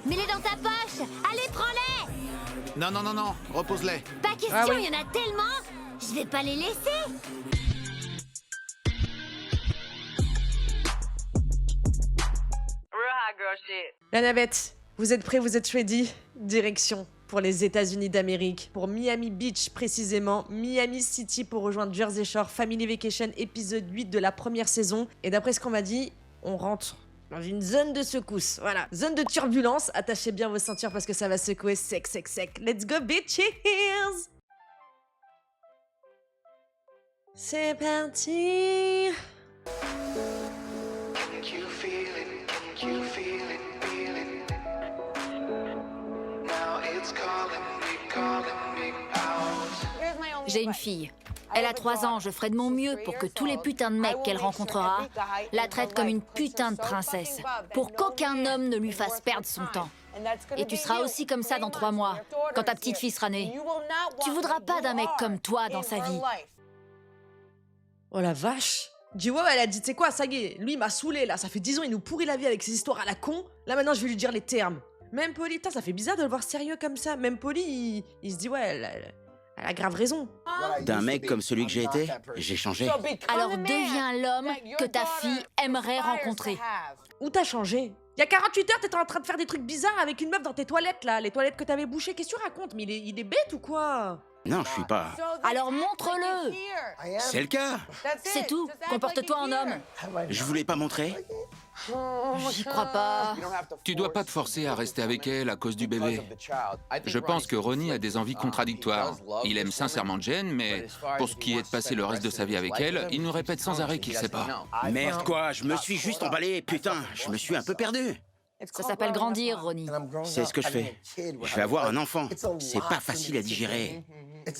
Mets-les dans ta poche. Allez, prends-les. Non, non, non, non, repose-les. Pas question, Ah oui. y en a tellement. Je vais pas les laisser. La navette, vous êtes prêts, vous êtes ready? Direction pour les États-Unis d'Amérique, pour Miami Beach précisément, Miami City pour rejoindre Jersey Shore, Family Vacation, épisode 8 de la première saison. Et d'après ce qu'on m'a dit, on rentre dans une zone de secousse, voilà, zone de turbulence. Attachez bien vos ceintures parce que ça va secouer sec, sec, sec. Let's go bitches! C'est parti! J'ai une fille. Elle a 3 ans, je ferai de mon mieux pour que tous les putains de mecs qu'elle rencontrera la traitent comme une putain de princesse, pour qu'aucun homme ne lui fasse perdre son temps. Et tu seras aussi comme ça dans 3 mois, quand ta petite fille sera née. Tu voudras pas d'un mec comme toi dans sa vie. Oh la vache! Jiwo, elle a dit, tu sais quoi, ça y est, lui il m'a saoulé là, ça fait 10 ans, il nous pourrit la vie avec ses histoires à la con. Là maintenant je vais lui dire les termes. Même Polly, putain, ça fait bizarre de le voir sérieux comme ça. Même Polly, il se dit, ouais, elle a grave raison. D'un mec comme celui que j'ai été, j'ai changé. Alors deviens l'homme que ta fille aimerait rencontrer. Où t'as changé? Il y a 48 heures, t'étais en train de faire des trucs bizarres avec une meuf dans tes toilettes là, les toilettes que t'avais bouchées. Qu'est-ce que tu racontes? Mais il est bête ou quoi? Non, je suis pas. Alors montre-le. C'est le cas. C'est tout. Comporte-toi en homme. Je voulais pas montrer. J'y crois pas. Tu dois pas te forcer à rester avec elle à cause du bébé. Je pense que Ronnie a des envies contradictoires. Il aime sincèrement Jen, mais pour ce qui est de passer le reste de sa vie avec elle, il nous répète sans arrêt qu'il sait pas. Merde quoi, je me suis juste emballé, putain, je me suis un peu perdu. Ça s'appelle grandir, Ronnie. C'est ce que je fais. Je vais avoir un enfant. C'est pas facile à digérer.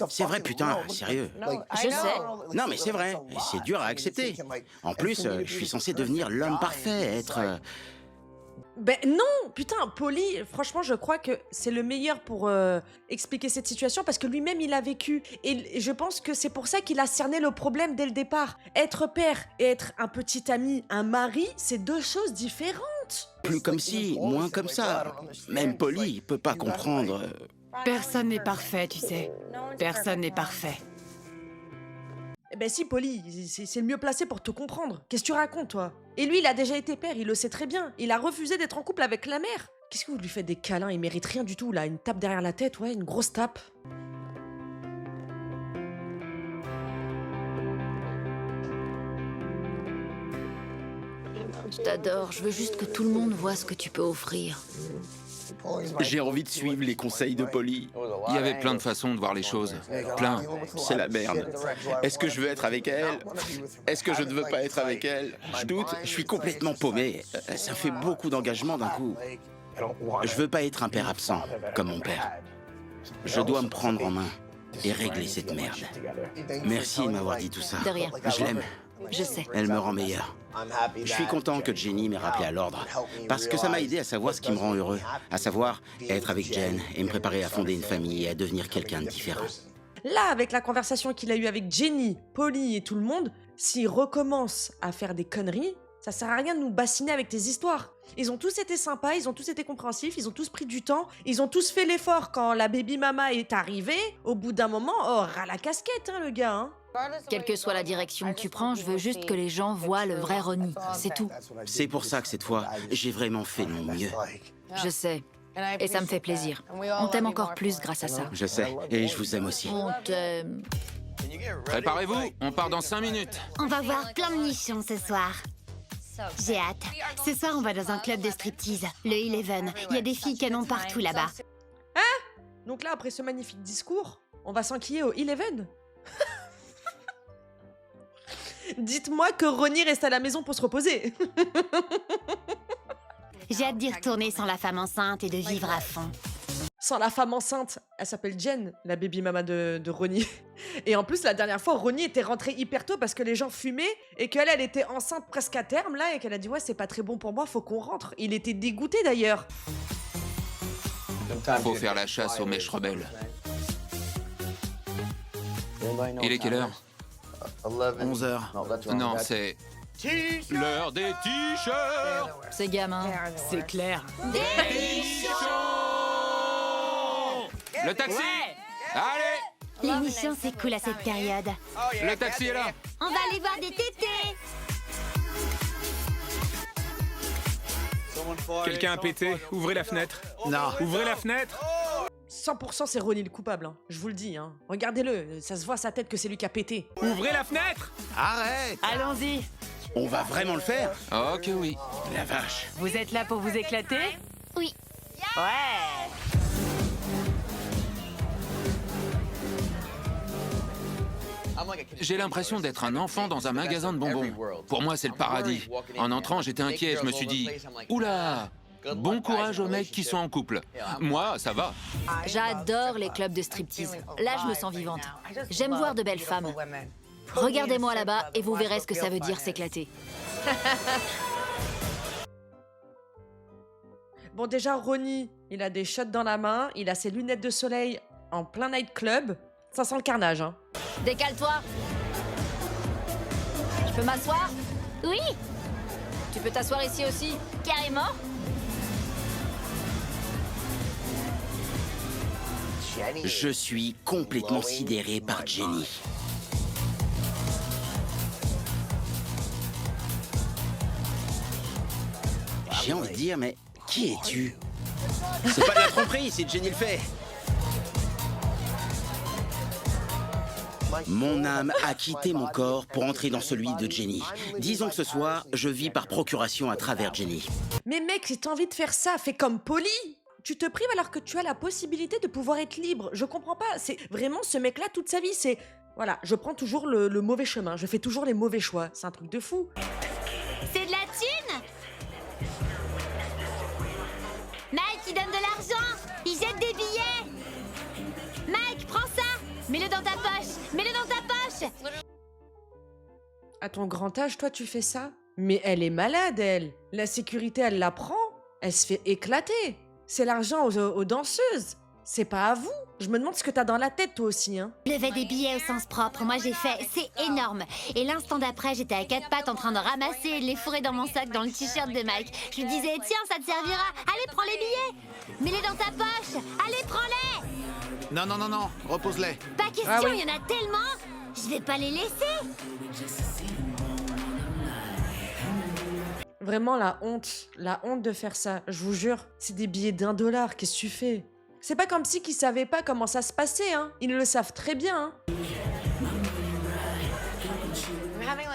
C'est vrai, putain, sérieux. Je sais. Non, mais c'est vrai. C'est dur à accepter. En plus, je suis censé devenir l'homme parfait, être... Ben non, putain, Polly, franchement, je crois que c'est le meilleur pour expliquer cette situation parce que lui-même, il a vécu. Et je pense que c'est pour ça qu'il a cerné le problème dès le départ. Être père et être un petit ami, un mari, c'est deux choses différentes. Plus comme si, moins comme ça. Même Polly peut pas comprendre. Personne n'est parfait, tu sais. Personne n'est parfait. Eh ben si, Polly, c'est le mieux placé pour te comprendre. Qu'est-ce que tu racontes, toi? Et lui, il a déjà été père, il le sait très bien. Il a refusé d'être en couple avec la mère. Qu'est-ce que vous lui faites des câlins? Il mérite rien du tout, là. Une tape derrière la tête, ouais, une grosse tape. Je t'adore. Je veux juste que tout le monde voit ce que tu peux offrir. J'ai envie de suivre les conseils de Polly. Il y avait plein de façons de voir les choses. Plein. C'est la merde. Est-ce que je veux être avec elle? Est-ce que je ne veux pas être avec elle? Je doute, je suis complètement paumé. Ça fait beaucoup d'engagement d'un coup. Je veux pas être un père absent, comme mon père. Je dois me prendre en main et régler cette merde. Merci de m'avoir dit tout ça. De rien. Je l'aime. Je sais. Elle me rend meilleur. Je suis content que Jenny m'ait rappelé à l'ordre, parce que ça m'a aidé à savoir ce qui me rend heureux, à savoir être avec Jen et me préparer à fonder une famille et à devenir quelqu'un de différent. Là, avec la conversation qu'il a eue avec Jenny, Polly et tout le monde, s'il recommence à faire des conneries, ça sert à rien de nous bassiner avec tes histoires. Ils ont tous été sympas, ils ont tous été compréhensifs, ils ont tous pris du temps, ils ont tous fait l'effort quand la baby mama est arrivée. Au bout d'un moment, oh, ras la casquette, hein, le gars, hein. Quelle que soit la direction que tu prends, je veux juste que les gens voient le vrai Ronnie. C'est tout. C'est pour ça que cette fois, j'ai vraiment fait de mon mieux. Je sais. Et ça me fait plaisir. On t'aime encore plus grâce à ça. Je sais, et je vous aime aussi. On t'aime. Préparez-vous, on part dans 5 minutes. On va voir plein de nichons ce soir. J'ai hâte. Ce soir, on va dans un club de striptease, le Eleven. Il y a des filles canon partout là-bas. Donc là, après ce magnifique discours, on va s'enquiller au Eleven. Dites-moi que Ronnie reste à la maison pour se reposer. J'ai hâte d'y retourner sans la femme enceinte et de vivre à fond. Sans la femme enceinte, elle s'appelle Jen, la baby mama de Ronnie. Et en plus, la dernière fois, Ronnie était rentrée hyper tôt parce que les gens fumaient et qu'elle, elle était enceinte presque à terme là et qu'elle a dit ouais, c'est pas très bon pour moi, faut qu'on rentre. Il était dégoûté d'ailleurs. Faut faire la chasse aux mèches rebelles. Il est quelle heure? 11h. Non, c'est l'heure des t-shirts. C'est gamin. C'est clair. Des nichons. Le taxi! Allez! L'émission, c'est cool à cette période. Le taxi est là! On va aller voir des tétés. Quelqu'un a pété. Ouvrez la fenêtre. Non. Ouvrez la fenêtre. 100% c'est Ronnie le coupable, hein. Je vous le dis. Hein. Regardez-le, ça se voit à sa tête que c'est lui qui a pété. Ouvrez la fenêtre. Arrête. Allons-y. On va vraiment le faire? Oh que oui. La vache. Vous êtes là pour vous éclater? Oui. Ouais. J'ai l'impression d'être un enfant dans un magasin de bonbons. Pour moi, c'est le paradis. En entrant, j'étais inquiet. Je me suis dit, oula! Bon courage aux mecs qui sont en couple. Moi, ça va. J'adore les clubs de striptease. Là, je me sens vivante. J'aime voir de belles femmes. Regardez-moi là-bas et vous verrez ce que ça veut dire s'éclater. Bon, déjà, Ronnie, il a des shots dans la main, il a ses lunettes de soleil en plein nightclub. Ça sent le carnage, hein. Décale-toi. Je peux m'asseoir? Oui, Tu peux t'asseoir ici aussi? carrément. Je suis complètement sidéré par Jenny. J'ai envie de dire, mais qui es-tu? C'est pas de la tromperie, c'est Jenny le fait. Mon âme a quitté mon corps pour entrer dans celui de Jenny. Disons que ce soir, je vis par procuration à travers Jenny. Mais mec, si t'as envie de faire ça, fais comme Polly. Tu te prives alors que tu as la possibilité de pouvoir être libre. Je comprends pas. C'est vraiment ce mec-là toute sa vie. C'est voilà, je prends toujours le mauvais chemin. Je fais toujours les mauvais choix. C'est un truc de fou. C'est de la thune. Mike, il donne de l'argent. Il jette des billets. Mike, prends ça. Mets-le dans ta poche. Mets-le dans ta poche. À ton grand âge, toi, tu fais ça? Mais elle est malade, elle. La sécurité, elle la prend. Elle se fait éclater. C'est l'argent aux danseuses. C'est pas à vous. Je me demande ce que t'as dans la tête, toi aussi, hein. Je levais des billets au sens propre. Moi, j'ai fait. C'est énorme. Et l'instant d'après, j'étais à quatre pattes en train de ramasser et de les fourrer dans mon sac dans le t-shirt de Mike. Je lui disais, tiens, ça te servira. Allez, prends les billets. Mets-les dans ta poche. Allez, prends-les. Non, non, non, non. Repose-les. Pas question, Ah oui. il y en a tellement. Je vais pas les laisser. Vraiment, la honte de faire ça. Je vous jure, c'est des billets d'1$. Qu'est-ce que tu fais? C'est pas comme si qu'ils savaient pas comment ça se passait, hein. Ils le savent très bien, hein.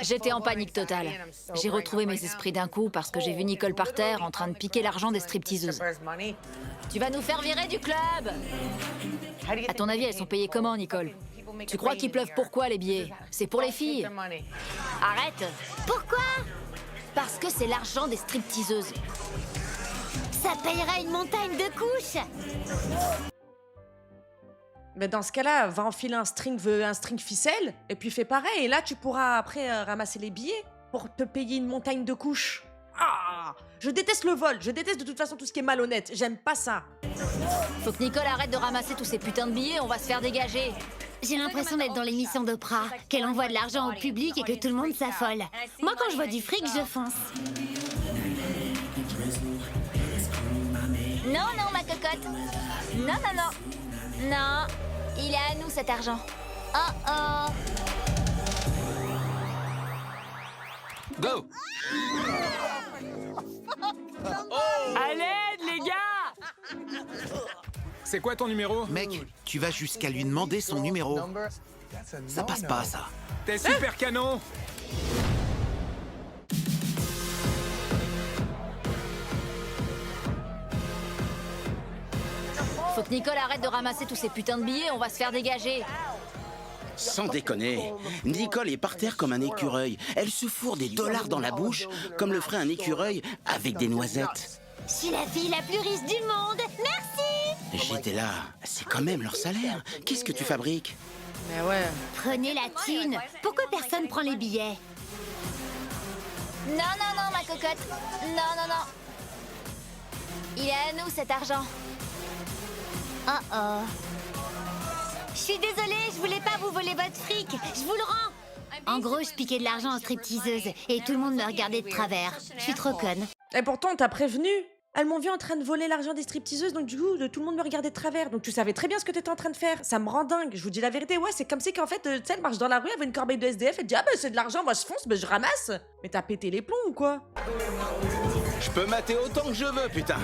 J'étais en panique totale. J'ai retrouvé mes esprits d'un coup parce que j'ai vu Nicole par terre en train de piquer l'argent des stripteaseuses. Tu vas nous faire virer du club! À ton avis, elles sont payées comment, Nicole? Tu crois qu'ils pleuvent pourquoi, les billets? C'est pour les filles. Arrête! Pourquoi? Parce que c'est l'argent des stripteaseuses. Ça payera une montagne de couches. Mais dans ce cas-là, va enfiler un string ficelle, et puis fais pareil. Et là, tu pourras après ramasser les billets pour te payer une montagne de couches. Ah! Je déteste le vol. Je déteste de toute façon tout ce qui est malhonnête. J'aime pas ça. Faut que Nicole arrête de ramasser tous ces putains de billets, on va se faire dégager. J'ai l'impression d'être dans l'émission d'Oprah, qu'elle envoie de l'argent au public et que tout le monde s'affole. Moi, quand je vois du fric, je fonce. Non, non, ma cocotte. Non, non, non. Non, il est à nous cet argent. Oh oh. Go! À l'aide, les gars! C'est quoi ton numéro? Mec, tu vas jusqu'à lui demander son numéro. Ça passe pas, ça. T'es super canon. Faut que Nicole arrête de ramasser tous ces putains de billets, on va se faire dégager. Sans déconner, Nicole est par terre comme un écureuil. Elle se fourre des dollars dans la bouche, comme le ferait un écureuil avec des noisettes. Je suis la fille la plus riche du monde. Merci. J'étais là, c'est quand même leur salaire. Qu'est-ce que tu fabriques? Mais ouais. Prenez la thune. Pourquoi personne prend les billets? Non, non, non, ma cocotte. Non, non, non. Il est à nous cet argent. Oh oh. Je suis désolée, je voulais pas vous voler votre fric. Je vous le rends. En gros, je piquais de l'argent aux stripteaseuses et tout le monde me regardait de travers. Je suis trop conne. Et pourtant, on t'a prévenu. Elles m'ont vu en train de voler l'argent des stripteaseuses, donc du coup, tout le monde me regardait de travers. Donc tu savais très bien ce que t'étais en train de faire. Ça me rend dingue. Je vous dis la vérité. Ouais, c'est comme si qu'en fait, tu sais, elle marche dans la rue, elle veut une corbeille de SDF, elle dit ah bah c'est de l'argent, moi je fonce, bah je ramasse. Mais t'as pété les plombs ou quoi? Je peux mater autant que je veux, putain.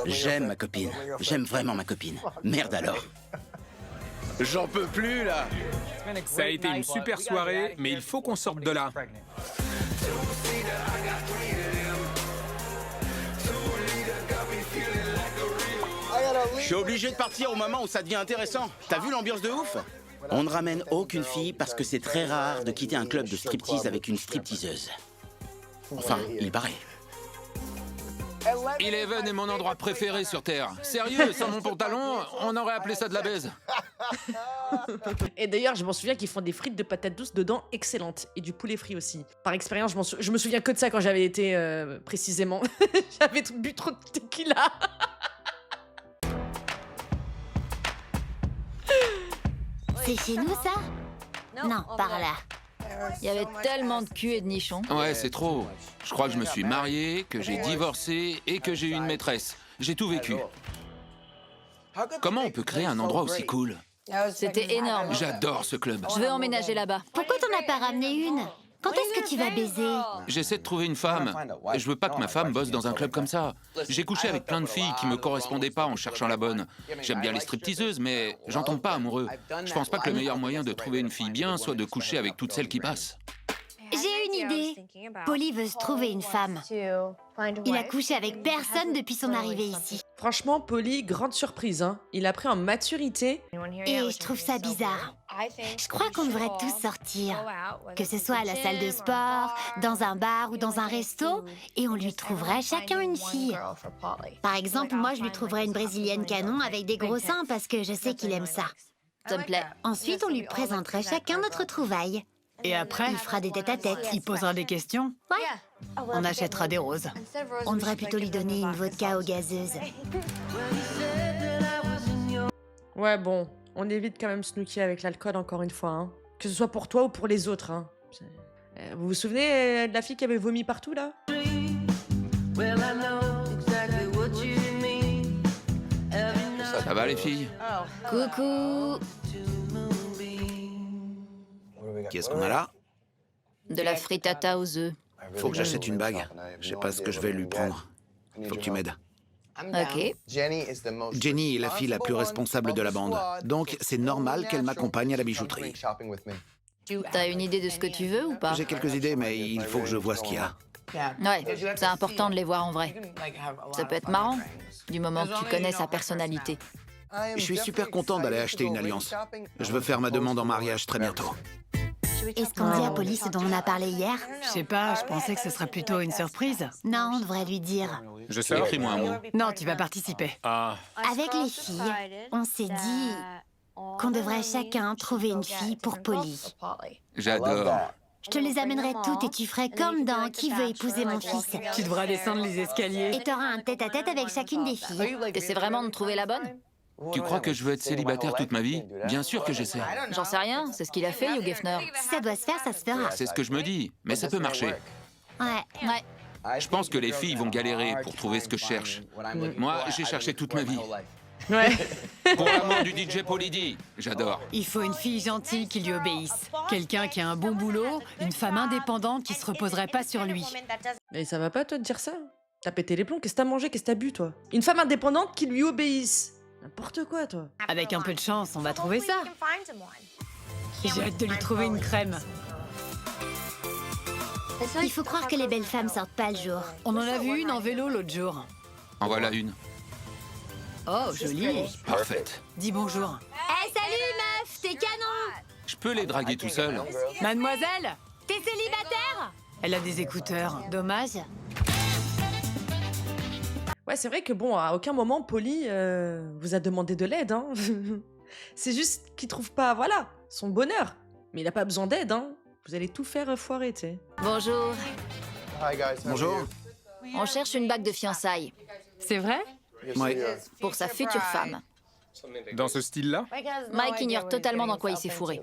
J'aime ma copine. J'aime vraiment ma copine. Merde alors. J'en peux plus, là. Ça a été une super soirée, mais il faut qu'on sorte de là. Je suis obligé de partir au moment où ça devient intéressant. T'as vu l'ambiance de ouf? On ne ramène aucune fille parce que c'est très rare de quitter un club de striptease avec une stripteaseuse. Enfin, il paraît. Eleven est mon endroit préféré sur Terre. Sérieux, sans mon pantalon, on aurait appelé ça de la baise. Et d'ailleurs, je m'en souviens qu'ils font des frites de patates douces dedans excellentes. Et du poulet frit aussi. Par expérience, je me souviens que de ça quand j'avais été, précisément. J'avais bu trop de tequila. C'est chez nous, ça? Non, par là. Il y avait tellement de cul et de nichons. Ouais, c'est trop. Je crois que je me suis marié, que j'ai divorcé et que j'ai eu une maîtresse. J'ai tout vécu. Comment on peut créer un endroit aussi cool? C'était énorme. J'adore ce club. Je veux emménager là-bas. Pourquoi t'en as pas ramené une? Quand est-ce que tu vas baiser? J'essaie de trouver une femme. Et je veux pas que ma femme bosse dans un club comme ça. J'ai couché avec plein de filles qui me correspondaient pas en cherchant la bonne. J'aime bien les stripteaseuses, mais j'en tombe pas amoureux. Je pense pas que le meilleur moyen de trouver une fille bien soit de coucher avec toutes celles qui passent. J'ai une idée. Polly veut se trouver une femme. Il a couché avec personne depuis son arrivée ici. Franchement, Polly, grande surprise, hein. Il a pris en maturité. Et je trouve ça bizarre. Je crois qu'on devrait tous sortir. Que ce soit à la salle de sport, dans un bar ou dans un resto, et on lui trouverait chacun une fille. Par exemple, moi, je lui trouverais une brésilienne canon avec des gros seins parce que je sais qu'il aime ça. Ça me plaît. Ensuite, on lui présenterait chacun notre trouvaille. Et après, Il fera des tête-à-tête. il posera des questions. Ouais. On achètera des roses. On devrait plutôt lui donner une vodka aux gazeuses. Ouais, bon, on évite quand même Snooki avec l'alcool, encore une fois, hein. Que ce soit pour toi ou pour les autres, hein. Vous vous souvenez de la fille qui avait vomi partout, là? Ça va les filles? Coucou. Qu'est-ce qu'on a là? De la frittata aux œufs. Faut que j'achète une bague. Je sais pas ce que je vais lui prendre. Faut que tu m'aides. Ok. Jenny est la fille la plus responsable de la bande. Donc, c'est normal qu'elle m'accompagne à la bijouterie. T'as une idée de ce que tu veux ou pas? J'ai quelques idées, mais il faut que je vois ce qu'il y a. Ouais, c'est important de les voir en vrai. Ça peut être marrant, du moment que tu connais sa personnalité. Je suis super content d'aller acheter une alliance. Je veux faire ma demande en mariage très bientôt. Est-ce qu'on dit à Polly ce dont on a parlé hier? Je sais pas, je pensais que ce serait plutôt une surprise. Non, on devrait lui dire. Je sais. Écris-moi un mot. Non, tu vas participer. Ah, Avec les filles, on s'est dit qu'on devrait chacun trouver une fille pour Polly. J'adore. Je te les amènerai toutes et tu ferais comme dans Qui veut épouser mon fils. Tu devras descendre les escaliers. Et t'auras un tête-à-ça avec chacune des filles. T'essaies vraiment de trouver la bonne? Tu crois que je veux être célibataire toute ma vie? Bien sûr que j'essaie. J'en sais rien, c'est ce qu'il a fait, Hugh Hefner. Si ça doit se faire, ça se fera. C'est ce que je me dis, mais ça peut marcher. Ouais. Ouais. Je pense que les filles vont galérer pour trouver ce que je cherche. Moi, j'ai cherché toute ma vie. Ouais. Pour l'amour du DJ Polydie, j'adore. Il faut une fille gentille qui lui obéisse. Quelqu'un qui a un bon boulot, une femme indépendante qui se reposerait pas sur lui. Mais ça va pas, toi, de dire ça? T'as pété les plombs, qu'est-ce que t'as mangé, qu'est-ce que t'as bu, toi? Une femme indépendante qui lui obéisse. N'importe quoi, toi. Avec un peu de chance, on va trouver ça. J'ai hâte de lui trouver une crème. Il faut croire que les belles femmes sortent pas le jour. On en a vu une en vélo l'autre jour. En voilà une. Oh, jolie. Parfaite. Dis bonjour. Eh, salut meuf, t'es canon. Je peux les draguer tout seul. Mademoiselle, T'es célibataire? elle a des écouteurs. Dommage. Ouais, c'est vrai que bon, à aucun moment, Polly vous a demandé de l'aide, hein. C'est juste qu'il trouve pas, voilà, son bonheur. Mais il a pas besoin d'aide, hein. Vous allez tout faire foirer, tu sais. Bonjour. Bonjour. On cherche une bague de fiançailles C'est vrai? Oui. pour sa future femme. dans ce style-là? Mike ignore totalement dans quoi il s'est fourré.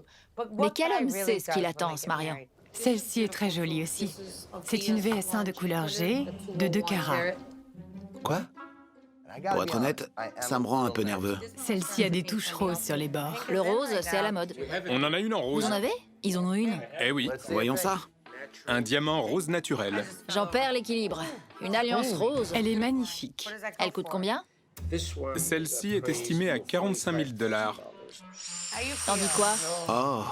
Mais quel homme sait ce qu'il attend en se mariant? Celle-ci est très jolie aussi. C'est une VS1 de couleur G, de 2 carats. Quoi? Pour être honnête, ça me rend un peu nerveux. Celle-ci a des touches roses sur les bords. Le rose, c'est à la mode. On en a une en Vous rose. en avez? Ils en ont une. Eh oui, Voyons ça. un diamant rose naturel. J'en perds l'équilibre. Une alliance rose. Elle est magnifique. Elle coûte combien? Celle-ci est estimée à 45 000 $. T'en dis quoi? Oh,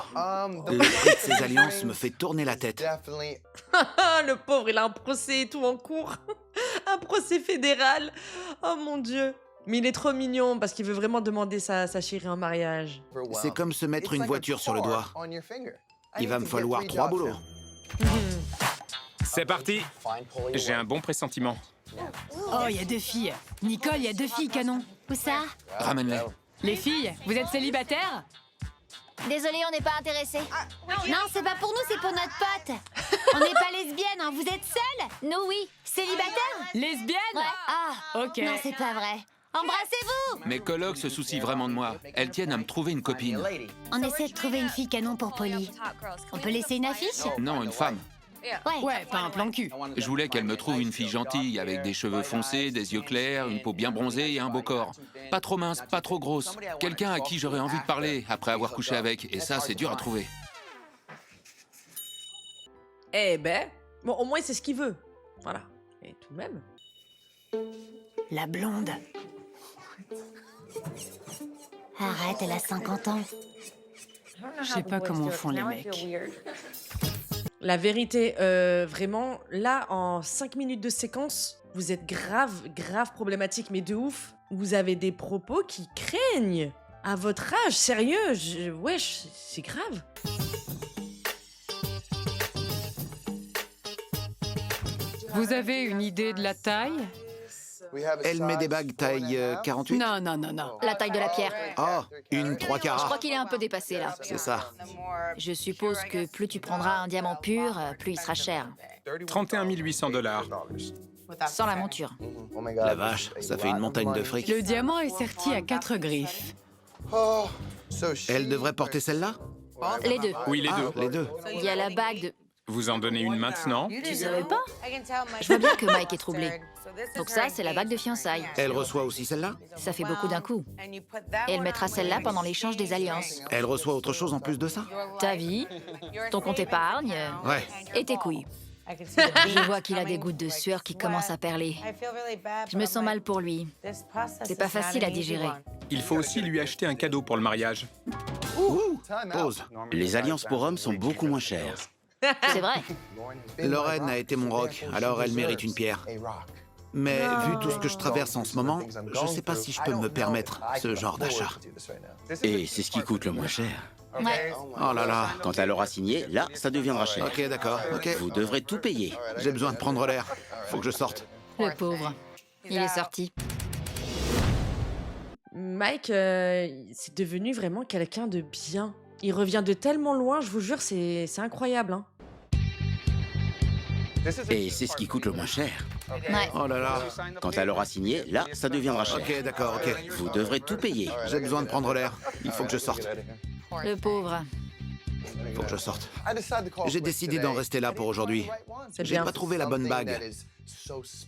le prix de ces alliances me fait tourner la tête. Le pauvre, il a un procès et tout en cours. Un procès fédéral. Oh mon Dieu. Mais il est trop mignon parce qu'il veut vraiment demander sa chérie en mariage. C'est comme se mettre une voiture sur le doigt. Il va me falloir 3 boulots. C'est parti. J'ai un bon pressentiment. Oh, il y a 2 filles. Nicole, il y a 2 filles canon. Où ça? Ramène-les. Les filles, vous êtes célibataires? Désolée, on n'est pas intéressés. Non, c'est pas pour nous, c'est pour notre pote. On n'est pas lesbiennes, hein. Vous êtes seules? Nous, oui. Célibataires? Lesbiennes? Ouais. Ah, Ok. non, c'est pas vrai. Embrassez-vous! Mes colocs se soucient vraiment de moi. Elles tiennent à me trouver une copine. On essaie de trouver une fille canon pour Polly. On peut laisser une affiche? Non, une femme. Ouais, pas un plan cul. Je voulais qu'elle me trouve une fille gentille, avec des cheveux foncés, des yeux clairs, une peau bien bronzée et un beau corps. Pas trop mince, pas trop grosse. Quelqu'un à qui j'aurais envie de parler après avoir couché avec. Et ça, c'est dur à trouver. Eh ben, bon, au moins, c'est ce qu'il veut. Voilà. Et tout de même. La blonde. Arrête, elle a 50 ans. Je sais pas comment font les mecs. La vérité, vraiment, là, en 5 minutes de séquence, vous êtes grave problématique, mais de ouf. Vous avez des propos qui craignent. À votre âge, sérieux, wesh, c'est grave. Vous avez une idée de la taille? Elle met des bagues taille 48? Non, non, non, non. La taille de la pierre. Oh, une 3 Je carats. crois qu'il est un peu dépassé là. C'est ça. Je suppose que plus tu prendras un diamant pur, plus il sera cher. 31 800 $. Sans la monture. La vache, ça fait une montagne de fric. Le diamant est serti à 4 griffes. Elle devrait porter celle-là? Les deux. Oui, les deux. Les deux. Il y a la bague de... Vous en donnez une maintenant? Tu savais pas? Je vois bien que Mike est troublé. Donc ça, c'est la bague de fiançailles. Elle reçoit aussi celle-là? Ça fait beaucoup d'un coup. Et elle mettra celle-là pendant l'échange des alliances. Elle reçoit autre chose en plus de ça? Ta vie, ton compte épargne Ouais. et tes couilles. Je vois qu'il a des gouttes de sueur qui commencent à perler. Je me sens mal pour lui. C'est pas facile à digérer. Il faut aussi lui acheter un cadeau pour le mariage. Ouh, pause. Les alliances pour hommes sont beaucoup moins chères. C'est vrai. Lorraine a été mon rock, alors elle mérite une pierre. Mais vu tout ce que je traverse en ce moment, je sais pas si je peux me permettre ce genre d'achat. Et c'est ce qui coûte le moins cher. Ouais. Oh là là. Quand elle aura signé, là, ça deviendra cher. Ok, d'accord, ok. Vous devrez tout payer. J'ai besoin de prendre l'air. Faut que je sorte. Le pauvre. Il est sorti. Mike, c'est devenu vraiment quelqu'un de bien. Il revient de tellement loin, je vous jure, c'est incroyable. Hein. Et c'est ce qui coûte le moins cher. Ouais. Oh là là. Quand elle aura signé, là, ça deviendra cher. Ok, d'accord, ok. Vous devrez tout payer. J'ai besoin de prendre l'air. Il faut que je sorte. Le pauvre. Faut que je sorte. J'ai décidé d'en rester là pour aujourd'hui. C'est J'ai bien. pas trouvé la bonne bague.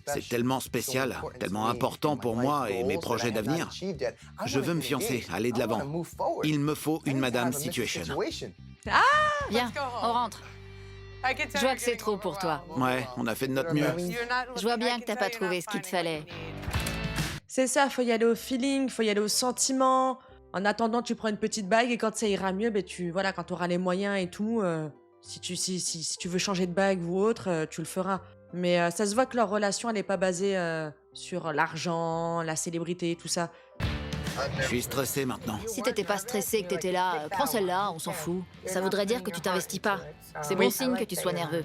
C'est tellement spécial, tellement important pour moi et mes projets d'avenir. Je veux me fiancer, aller de l'avant. Il me faut une Madame Situation. Viens, on rentre. Je vois que c'est trop pour toi. Ouais, on a fait de notre mieux. Je vois bien que t'as pas trouvé ce qu'il te fallait. C'est ça, faut y aller au feeling, faut y aller au sentiment. En attendant, tu prends une petite bague et quand ça ira mieux, ben voilà, quand tu auras les moyens et tout, si tu veux changer de bague ou autre, tu le feras. Mais ça se voit que leur relation, elle n'est pas basée sur l'argent, la célébrité, tout ça. Je suis stressé maintenant. Si t'étais pas stressé, que t'étais là, prends celle-là, on s'en fout. Ça voudrait dire que tu t'investis pas. C'est bon signe que tu sois nerveux.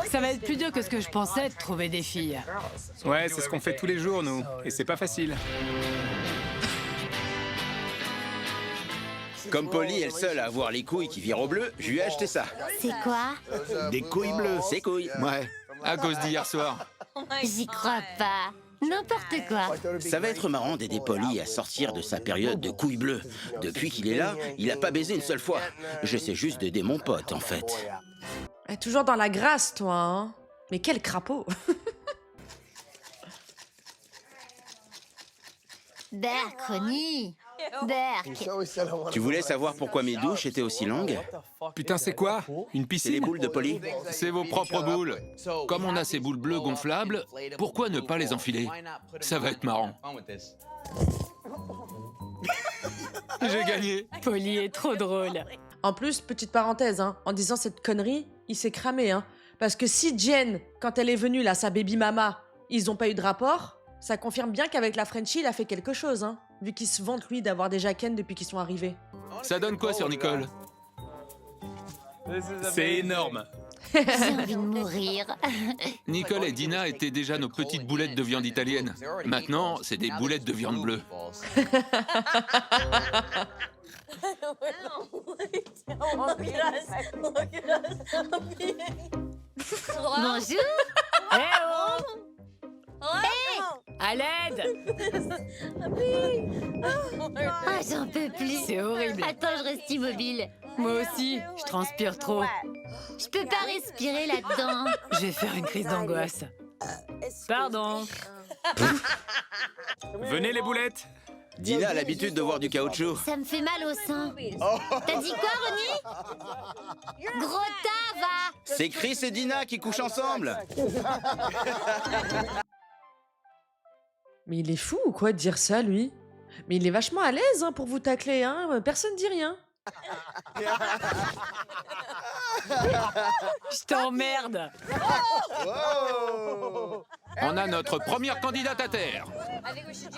Ça va être plus dur que ce que je pensais de trouver des filles. Ouais, c'est ce qu'on fait tous les jours, nous. Et c'est pas facile. Comme Polly est le seul à avoir les couilles qui virent au bleu, je lui ai acheté ça. C'est quoi? Des couilles bleues. Ses couilles. Ouais. À cause d'hier soir. J'y crois pas. N'importe quoi. Ça va être marrant d'aider Polly à sortir de sa période de couilles bleues. Depuis qu'il est là, il a pas baisé une seule fois. J'essaie juste d'aider mon pote, en fait. Toujours dans la grâce, toi, hein. Mais quel crapaud. Berk, Ronnie. Berk. Tu voulais savoir pourquoi mes douches étaient aussi longues? Putain, c'est quoi? Une C'est piscine? les boules de Polly. C'est vos propres boules. Comme on a ces boules bleues gonflables, pourquoi ne pas les enfiler? Ça va être marrant. J'ai gagné. Polly est trop drôle. En plus, petite parenthèse, hein, en disant cette connerie, il s'est cramé. Hein, parce que si Jen, quand elle est venue, là, sa baby mama, ils ont pas eu de rapport, ça confirme bien qu'avec la Frenchie, il a fait quelque chose, hein, vu qu'il se vante, lui, d'avoir déjà Ken depuis qu'ils sont arrivés. Ça donne quoi sur Nicole? C'est énorme. J'ai envie de mourir. Nicole et Dina étaient déjà nos petites boulettes de viande italienne. Maintenant, c'est des boulettes de viande bleue. Bonjour. Eh oh! À l'aide! Ah, j'en peux plus. C'est horrible. Attends, je reste immobile. Moi aussi, je transpire trop. Je peux pas respirer là-dedans. Je vais faire une crise d'angoisse. Pardon. Venez les boulettes. Dina a l'habitude de voir du caoutchouc. Ça me fait mal au sein. T'as dit quoi, Ronnie? Gros tas, va. C'est Chris et Dina qui couchent ensemble. Mais il est fou ou quoi de dire ça, lui? Mais il est vachement à l'aise hein, pour vous tacler, hein. Personne dit rien. Je t'emmerde. On a notre première candidate à terre.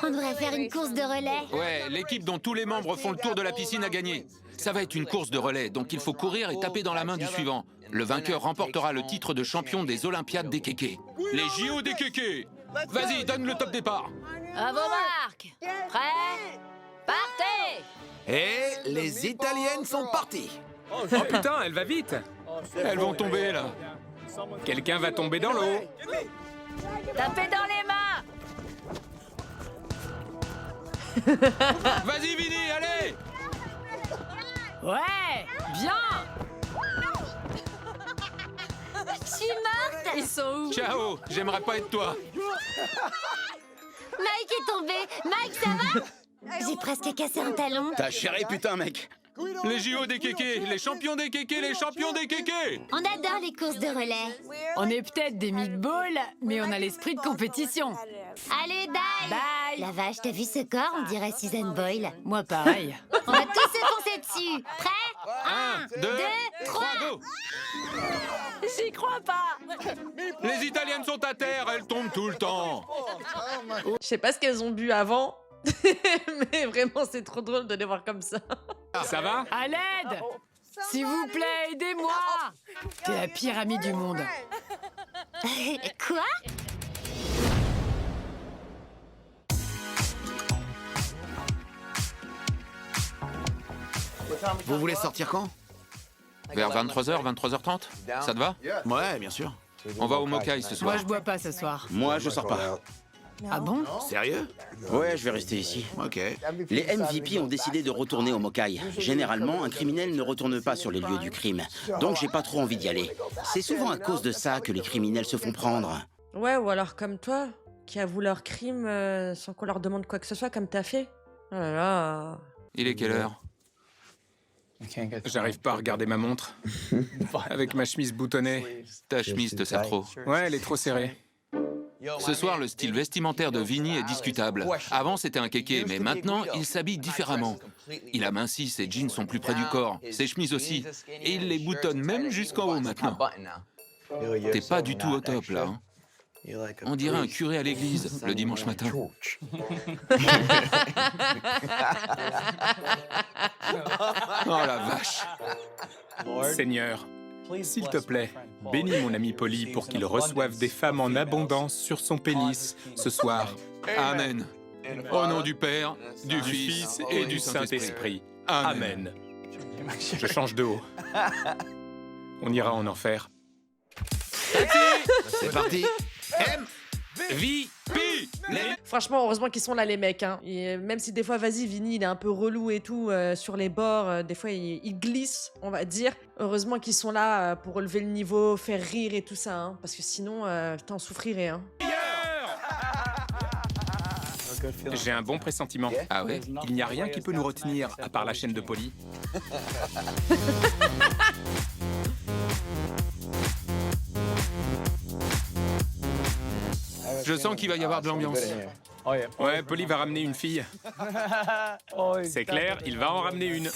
On devrait faire une course de relais. Ouais, l'équipe dont tous les membres font le tour de la piscine a gagné. Ça va être une course de relais, donc il faut courir et taper dans la main du suivant. Le vainqueur remportera le titre de champion des Olympiades des kékés. Les JO des kékés. Vas-y, donne le top départ. À vos marques. Prêts? Partez! Et les Italiennes sont parties. Oh putain, elle va vite. Elles vont tomber, là. Quelqu'un va tomber dans l'eau. Tapez dans les mains! Vas-y, Vinny, allez! Ouais, bien. Je suis morte. Ils sont où? Ciao, j'aimerais pas être toi. Mike est tombé. Mike, ça va? J'ai presque cassé un talon. T'as chéré, putain, mec. Les JO des kékés, les champions des kékés, les champions des kékés! On adore les courses de relais. On est peut-être des meatballs, mais on a l'esprit de compétition. Allez, Dai. Bye. La vache, t'as vu ce corps? On dirait Susan Boyle. Moi, pareil. On va tous se foncer dessus. Prêt? 1, 2, 3, go! J'y crois pas. Les Italiennes sont à terre, elles tombent tout le temps. Je sais pas ce qu'elles ont bu avant, mais vraiment, c'est trop drôle de les voir comme ça. Ça va? À l'aide. S'il vous plaît, aidez-moi. T'es la pire amie du monde. Quoi? Vous voulez sortir quand? Vers 23h, 23h30? Ça te va? Ouais, bien sûr. On va au Mokai ce soir. Moi, je bois pas ce soir. Moi, je sors pas. Ah bon? Sérieux? Ouais, je vais rester ici. Ok. Les MVP ont décidé de retourner au Mokai. Généralement, un criminel ne retourne pas sur les lieux du crime. Donc, j'ai pas trop envie d'y aller. C'est souvent à cause de ça que les criminels se font prendre. Ouais, ou alors comme toi, qui avouent leur crime sans qu'on leur demande quoi que ce soit, comme t'as fait. Oh là là. Il est quelle heure? J'arrive pas à regarder ma montre. Avec ma chemise boutonnée. Ta chemise te sert trop. Ouais, elle est trop serrée. Ce soir, le style vestimentaire de Vinny est discutable. Avant, c'était un kéké, mais maintenant, il s'habille différemment. Il a minci, ses jeans sont plus près du corps, ses chemises aussi. Et il les boutonne même jusqu'en haut maintenant. T'es pas du tout au top, là. Hein. On dirait un curé à l'église, le dimanche matin. Oh la vache! Seigneur, s'il te plaît, bénis mon ami Polly pour qu'il reçoive des femmes en abondance sur son pénis ce soir. Amen. Au nom du Père, du Fils et du Saint-Esprit. Amen. Je change de haut. On ira en enfer. C'est parti. MVP! Franchement, heureusement qu'ils sont là, les mecs. Hein. Et même si des fois, vas-y, Vinny, il est un peu relou et tout, sur les bords, des fois, il glisse, on va dire. Heureusement qu'ils sont là pour relever le niveau, faire rire et tout ça. Hein, parce que sinon, t'en souffrirais. Hein. J'ai un bon pressentiment. Ah ouais? Il n'y a rien qui peut nous retenir, à part la chaîne de Polly. Je sens qu'il va y avoir de l'ambiance. Ouais, Polly va ramener une fille. C'est clair, il va en ramener une.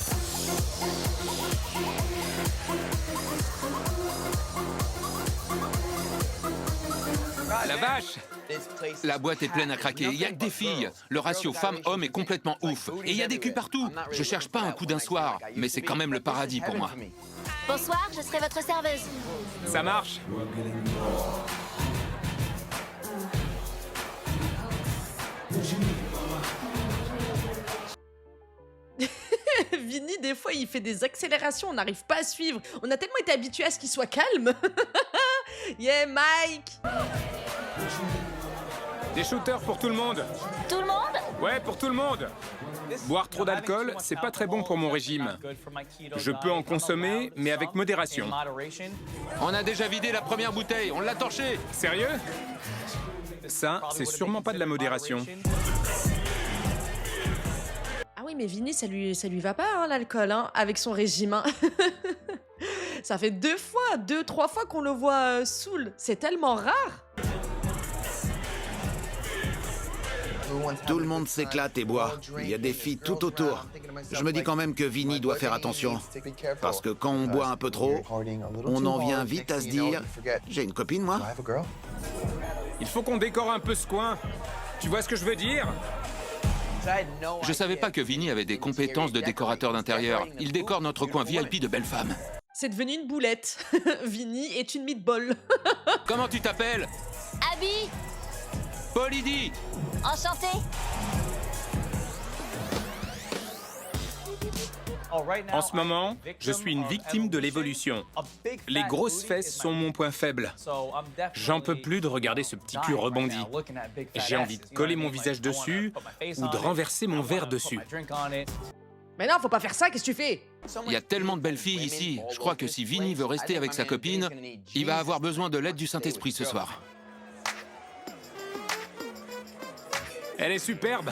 La vache! La boîte est pleine à craquer. Il y a que des filles. Le ratio femme-homme est complètement ouf. Et il y a des culs partout. Je cherche pas un coup d'un soir, mais c'est quand même le paradis pour moi. Bonsoir, je serai votre serveuse. Ça marche. Vinny, des fois, il fait des accélérations, on n'arrive pas à suivre. On a tellement été habitués à ce qu'il soit calme. Yeah, Mike! Des shooters pour tout le monde. Tout le monde? Ouais, pour tout le monde. Boire trop d'alcool, c'est pas très bon pour mon régime. Je peux en consommer, mais avec modération. On a déjà vidé la première bouteille, on l'a torchée. Sérieux? Ça, c'est sûrement pas de la modération. Ah oui, mais Vinny, ça lui va pas, hein, l'alcool, hein, avec son régime. Hein. Ça fait 2-3 fois qu'on le voit saoul. C'est tellement rare. Tout le monde s'éclate et boit. Il y a des filles tout autour. Je me dis quand même que Vinny doit faire attention. Parce que quand on boit un peu trop, on en vient vite à se dire « J'ai une copine, moi ?» Il faut qu'on décore un peu ce coin. Tu vois ce que je veux dire? Je savais pas que Vinny avait des compétences de décorateur d'intérieur. Il décore notre coin VIP de belles femmes. C'est devenu une boulette. Vinny est une meatball. Comment tu t'appelles? Abby, Polydie. enchantée. En ce moment, je suis une victime de l'évolution. Les grosses fesses sont mon point faible. J'en peux plus de regarder ce petit cul rebondi. J'ai envie de coller mon visage dessus ou de renverser mon verre dessus. Mais non, faut pas faire ça, qu'est-ce que tu fais? Il y a tellement de belles filles ici. Je crois que si Vinny veut rester avec sa copine, il va avoir besoin de l'aide du Saint-Esprit ce soir. Elle est superbe.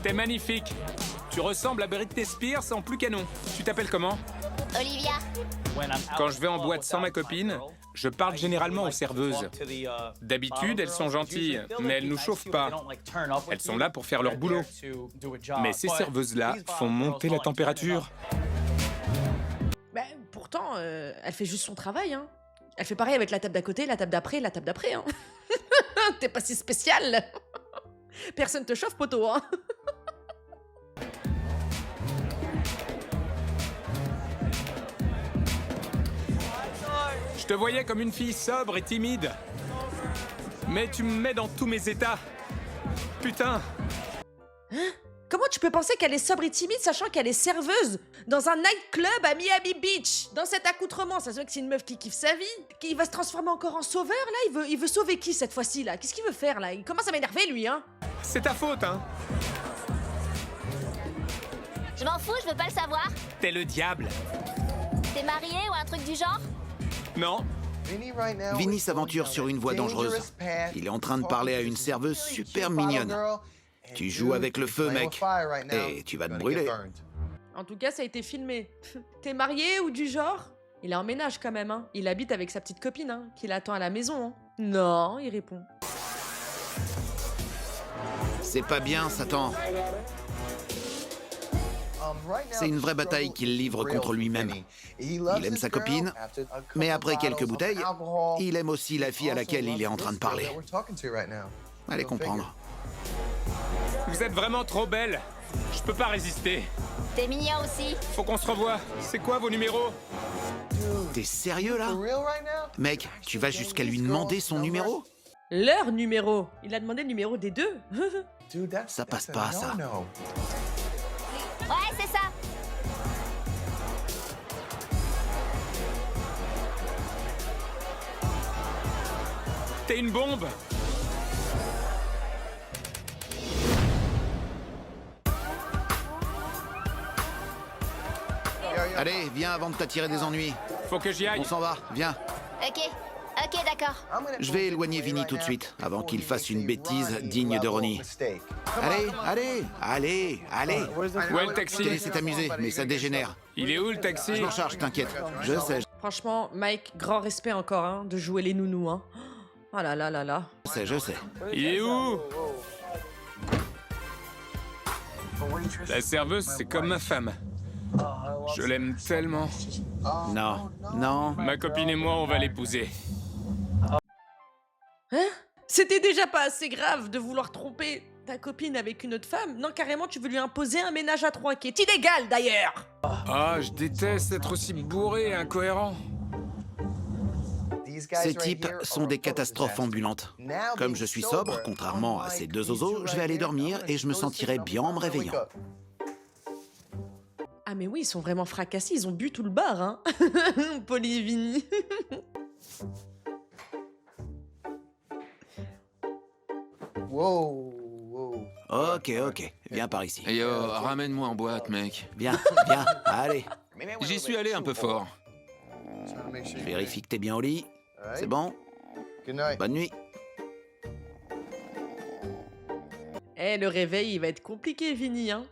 T'es magnifique. Tu ressembles à Britney Spears en plus canon. Tu t'appelles comment? Olivia. Quand je vais en boîte sans ma copine, je parle généralement aux serveuses. D'habitude, elles sont gentilles, mais elles nous chauffent pas. Elles sont là pour faire leur boulot. Mais ces serveuses-là font monter la température. Ben, pourtant, elle fait juste son travail, hein. Elle fait pareil avec la table d'à côté, la table d'après, la table d'après, hein. T'es pas si spécial. Personne te chauffe, poteau, hein. Je te voyais comme une fille sobre et timide. Mais tu me mets dans tous mes états. Putain. Hein? Comment tu peux penser qu'elle est sobre et timide sachant qu'elle est serveuse dans un nightclub à Miami Beach? Dans cet accoutrement, ça se voit que c'est une meuf qui kiffe sa vie, qui va se transformer encore en sauveur, là. Il veut sauver qui cette fois-ci, là? Qu'est-ce qu'il veut faire, là? Il commence à m'énerver, lui, hein. C'est ta faute, hein. Je m'en fous, je veux pas le savoir. T'es le diable. T'es marié ou un truc du genre? Non. Vinny s'aventure sur une voie dangereuse. Il est en train de parler à une serveuse super mignonne. Tu joues avec le feu, mec, et tu vas te brûler. En tout cas, ça a été filmé. T'es marié ou du genre? Il est en ménage quand même, hein. Il habite avec sa petite copine, hein, qui l'attend à la maison, hein. Non, il répond. C'est pas bien, Satan. C'est une vraie bataille qu'il livre contre lui-même. Il aime sa copine, mais après quelques bouteilles, il aime aussi la fille à laquelle il est en train de parler. Allez comprendre. Vous êtes vraiment trop belle. Je peux pas résister. T'es mignon aussi. Faut qu'on se revoie. C'est quoi vos numéros? T'es sérieux, là? Mec, tu vas jusqu'à lui demander son numéro? Leur numéro. Il a demandé le numéro des deux. Ça passe pas, ça. Ouais, c'est ça. T'es une bombe. Allez, viens avant de t'attirer des ennuis. Faut que j'y aille. On s'en va, viens. Ok, Ok, d'accord. Je vais éloigner Vinny tout de suite, avant qu'il fasse une bêtise digne de Ronnie. Allez. Où est le taxi? Je t'ai laissé t'amuser, mais ça dégénère. Il est où le taxi? Je m'en charge, t'inquiète. Je sais, Franchement, Mike, grand respect encore, hein, de jouer les nounous, hein. Oh là là là là. je sais. Il est où? La serveuse, c'est comme ma femme. Je l'aime tellement. Non. Ma copine et moi, on va l'épouser. Hein? C'était déjà pas assez grave de vouloir tromper ta copine avec une autre femme? Non, carrément, tu veux lui imposer un ménage à trois, qui est illégal d'ailleurs! Ah, je déteste être aussi bourré et incohérent. Ces types sont des catastrophes ambulantes. Comme je suis sobre, contrairement à ces deux oiseaux, je vais aller dormir et je me sentirai bien en me réveillant. Ah mais oui, ils sont vraiment fracassés, ils ont bu tout le bar, hein. Polly et Vinny. Ok. Viens par ici. Hey yo, ramène-moi en boîte, mec. Viens, allez. J'y suis allé un peu fort. Je vérifie que t'es bien au lit. C'est bon? Bonne nuit. Eh, le réveil, il va être compliqué, Vinny, hein.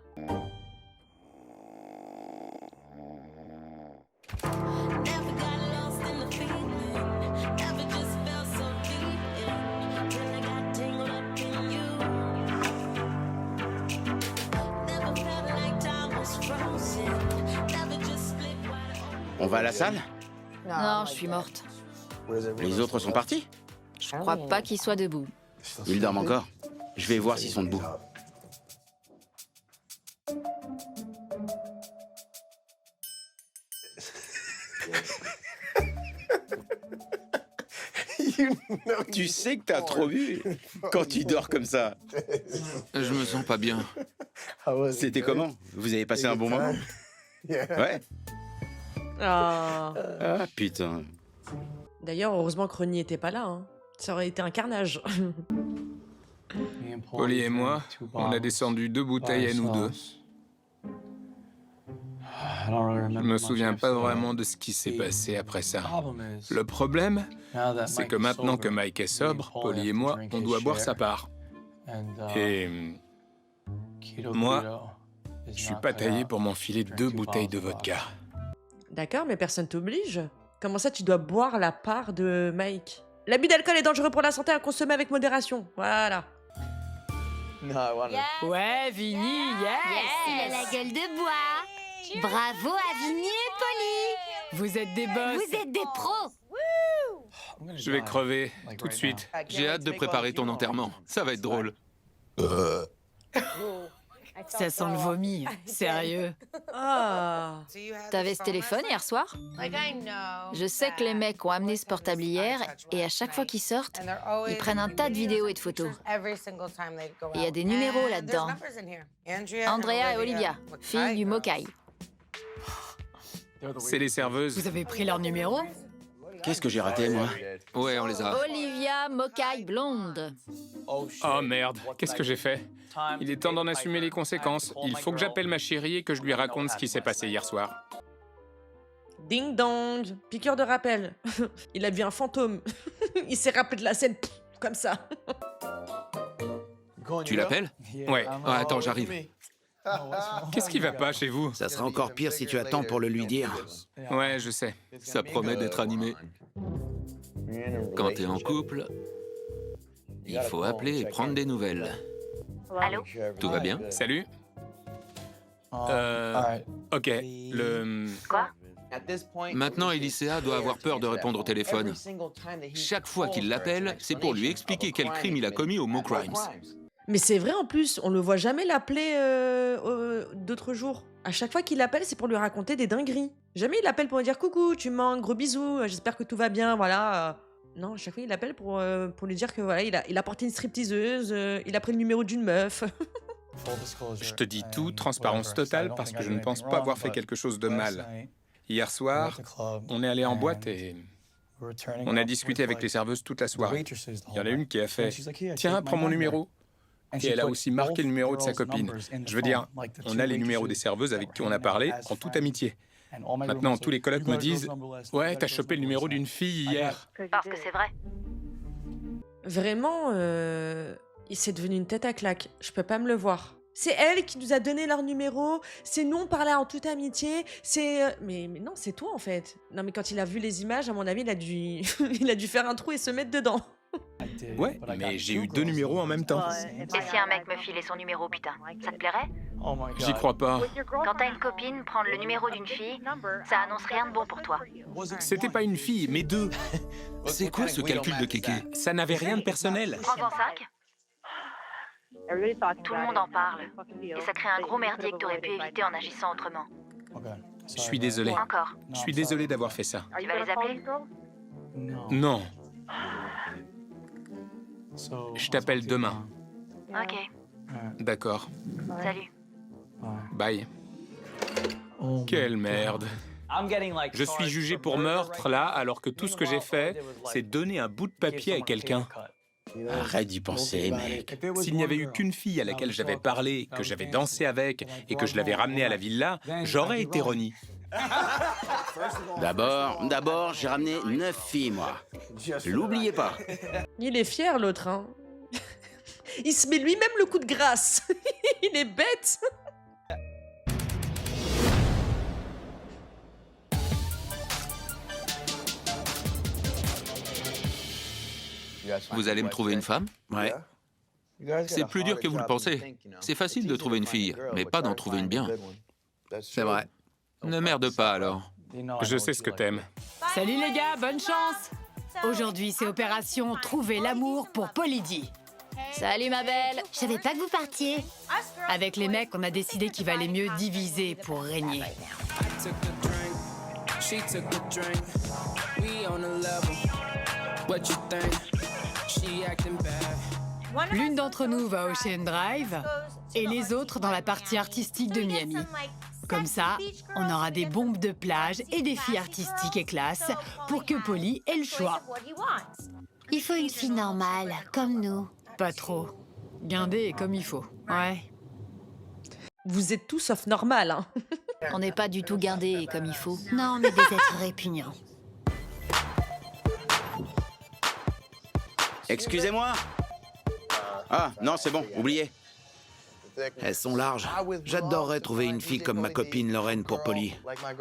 On va à la salle? Non, je suis morte. Les autres sont partis? Je crois pas qu'ils soient debout. Ils dorment encore. Je vais voir s'ils sont debout. Tu sais que t'as trop bu quand tu dors comme ça. Je me sens pas bien. C'était comment? Vous avez passé un bon moment? Ouais. Ah. Ah putain. D'ailleurs, heureusement que Ronnie était pas là, hein. Ça aurait été un carnage. Polly et moi, on a descendu 2 bouteilles à nous deux. Je me souviens pas vraiment de ce qui s'est passé après ça. Le problème, c'est que maintenant que Mike est sobre, Polly et moi, on doit boire sa part. Et moi, je suis pas taillé pour m'enfiler 2 bouteilles de vodka. D'accord, mais personne t'oblige. Comment ça, tu dois boire la part de Mike? L'abus d'alcool est dangereux pour la santé à consommer avec modération. Voilà. Ouais, Vinny, Il a la gueule de bois. Bravo à Vinny et Polly. Vous êtes des boss. Vous êtes des pros. Je vais crever tout de suite. J'ai hâte de préparer ton enterrement. Ça va être drôle. Ça sent le vomi, sérieux. Ah. T'avais ce téléphone hier soir? Je sais que les mecs ont amené ce portable hier et à chaque fois qu'ils sortent, ils prennent un tas de vidéos et de photos. Et il y a des numéros là-dedans. Andrea et Olivia, filles du Mokai. C'est les serveuses. Vous avez pris leur numéro? Qu'est-ce que j'ai raté, moi? Ouais, on les a. Olivia Mokai blonde. Oh merde, qu'est-ce que j'ai fait? Il est temps d'en assumer les conséquences. Il faut que j'appelle ma chérie et que je lui raconte ce qui s'est passé hier soir. Ding dong. Piqueur de rappel. Il a vu un fantôme. Il s'est rappelé de la scène comme ça. Tu l'appelles? Ouais. Ah, attends, j'arrive. Qu'est-ce qui va pas chez vous? Ça sera encore pire si tu attends pour le lui dire. Ouais, je sais. Ça promet d'être animé. Quand t'es en couple, il faut appeler et prendre des nouvelles. Allô? Tout va bien? Salut. Ok, Quoi? Maintenant, Elisea doit avoir peur de répondre au téléphone. Chaque fois qu'il l'appelle, c'est pour lui expliquer quel crime il a commis au Mo Crimes. Mais c'est vrai en plus, on le voit jamais l'appeler d'autres jours. À chaque fois qu'il l'appelle, c'est pour lui raconter des dingueries. Jamais il l'appelle pour lui dire coucou, tu me manques, gros bisous, j'espère que tout va bien, voilà. Non, à chaque fois il l'appelle pour lui dire que voilà, il a porté une stripteaseuse, il a pris le numéro d'une meuf. je te dis tout, transparence totale, parce que je ne pense pas avoir fait quelque chose de mal. Hier soir, on est allé en boîte et on a discuté avec les serveuses toute la soirée. Il y en a une qui a fait « Tiens, prends mon numéro ». Et elle a aussi marqué le numéro de sa copine. Je veux dire, on a les numéros des serveuses avec qui on a parlé, en toute amitié. Maintenant, tous les colocs me disent « Ouais, t'as chopé le numéro d'une fille hier. Parce que c'est vrai. Vraiment, c'est devenu une tête à claque. Je peux pas me le voir. C'est elle qui nous a donné leur numéro. C'est nous, on parlait en toute amitié. C'est... Mais non, c'est toi, en fait. Non, mais quand il a vu les images, à mon avis, il a dû, il a dû faire un trou et se mettre dedans. » Ouais, mais j'ai eu 2 numéros en même temps. Et si un mec me filait son numéro, putain, ça te plairait? J'y crois pas. Quand t'as une copine, prendre le numéro d'une fille, ça annonce rien de bon pour toi. C'était pas une fille, mais 2. C'est quoi ce calcul de kéké? Ça n'avait rien de personnel. Prends-en 5. Tout le monde en parle. Et ça crée un gros merdier que t'aurais pu éviter en agissant autrement. Je suis désolé. Encore. Je suis désolé d'avoir fait ça. Tu vas les appeler? Non. Je t'appelle demain. Ok. D'accord. Salut. Bye. Quelle merde. Je suis jugé pour meurtre, là, alors que tout ce que j'ai fait, c'est donner un bout de papier à quelqu'un. Arrête d'y penser, mec. S'il n'y avait eu qu'une fille à laquelle j'avais parlé, que j'avais dansé avec et que je l'avais ramenée à la villa, j'aurais été Ronnie. D'abord, j'ai ramené 9 filles, moi. L'oubliez pas. Il est fier, l'autre, hein. Il se met lui-même le coup de grâce. Il est bête. Vous allez me trouver une femme? Ouais. C'est plus dur que vous le pensez. C'est facile de trouver une fille, mais pas d'en trouver une bien. C'est vrai. Ne merde pas alors. Je sais ce que t'aimes. Salut les gars, bonne chance. Aujourd'hui, c'est opération Trouver l'amour pour Polydie. Salut ma belle. Je savais pas que vous partiez. Avec les mecs, on a décidé qu'il valait mieux diviser pour régner. L'une d'entre nous va au Ocean Drive et les autres dans la partie artistique de Miami. Comme ça, on aura des bombes de plage et des filles artistiques et classe pour que Polly ait le choix. Il faut une fille normale, comme nous. Pas trop. Guindé comme il faut. Ouais. Vous êtes tous sauf normal, hein. On n'est pas du tout guindés comme il faut. Non, mais des êtres répugnants. Excusez-moi. Ah, non, c'est bon, oubliez. Elles sont larges. J'adorerais trouver une fille comme ma copine Lorraine pour Polly.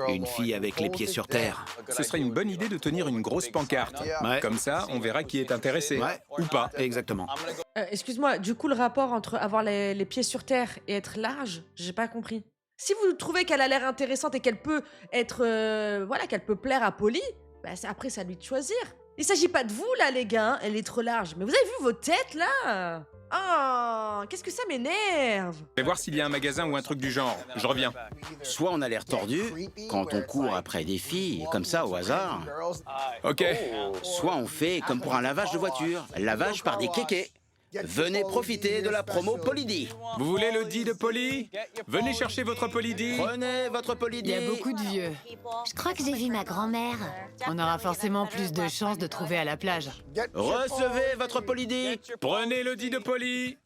Une fille avec les pieds sur terre. Ce serait une bonne idée de tenir une grosse pancarte. Ouais. Comme ça, on verra qui est intéressé. Ouais. Ou pas. Exactement. Excuse-moi, du coup, le rapport entre avoir les pieds sur terre et être large, j'ai pas compris. Si vous trouvez qu'elle a l'air intéressante et qu'elle peut être... voilà, qu'elle peut plaire à Polly, bah, après, c'est à lui de choisir. Il s'agit pas de vous, là, les gars, hein. Elle est trop large. Mais vous avez vu vos têtes, là? Oh, qu'est-ce que ça m'énerve! Je vais voir s'il y a un magasin ou un truc du genre. Je reviens. Soit on a l'air tordu quand on court après des filles, comme ça, au hasard. Ok. Soit on fait comme pour un lavage de voiture, lavage par des kékés. Venez profiter de la promo Polydie. Vous voulez le dit de Polly? Venez chercher votre Polydie. Prenez votre Il Polydie. y a beaucoup de vieux. Je crois que j'ai vu ma grand-mère. On aura forcément plus de chances de trouver à la plage. Recevez votre Polydie. Prenez le dit de Polly.